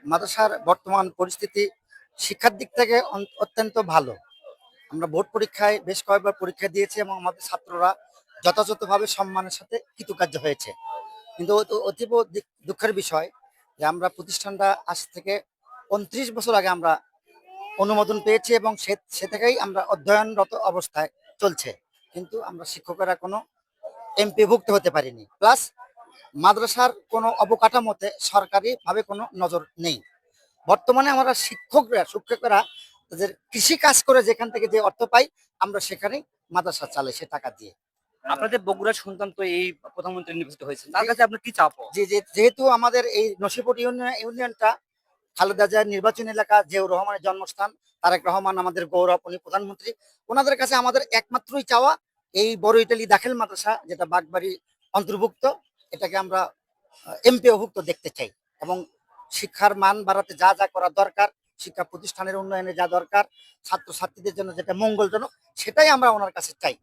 মাদ্রাসার বর্তমান পরিস্থিতি শিক্ষার দিক থেকে অত্যন্ত ভালো। আমরা বোর্ড পরীক্ষায় বেশ কয়েকবার পরীক্ষা দিয়েছি এবং আমাদের ছাত্ররা যথাযথভাবে সম্মানের সাথে কৃতকার্য হয়েছে। কিন্তু অতীব দুঃখের বিষয় যে আমরা প্রতিষ্ঠানটা আজ থেকে ২৯ বছর আগে আমরা অনুমোদন পেয়েছি এবং সে থেকেই আমরা অধ্যয়নরত অবস্থায় চলছে। কিন্তু আমরা শিক্ষকেরা কোনো এমপিভুক্ত হতে পারিনি। প্লাস মাদ্রাসার কোনো অবকাঠামোতে সরকারিভাবে কোনো নজর নেই। বর্তমানে আমরা শিক্ষকেরা তাদের কৃষি কাজ করে যেখান থেকে যে অর্থ পাই আমরা সেখানেই মাদ্রাসা চালাই সে টাকা দিয়ে। আপনাদের বগুড়ার সন্তান তো এই প্রধানমন্ত্রী নির্বাচিত হয়েছে, তার কাছে আপনার কি চাপ? যেহেতু আমাদের এই নসিপুর ইউনিয়নটা খালেদা জিয়ার নির্বাচনী এলাকা, জিয়াউর রহমানের জন্মস্থান, তারেক রহমান আমাদের গৌরব, উনি প্রধানমন্ত্রী। ওনাদের কাছে আমাদের একমাত্রই চাওয়া এই বড় ইটালি দাখিল মাদ্রাসা যেটা বাগবাড়ি অন্তর্ভুক্ত, এটাকে আমরা এমপিওভুক্ত দেখতে চাই এবং শিক্ষার মান বাড়াতে যা যা করা দরকার, শিক্ষা প্রতিষ্ঠানের উন্নয়নে যা দরকার, ছাত্রছাত্রীদের জন্য যেটা মঙ্গলজনক, সেটাই আমরা ওনার কাছে চাই।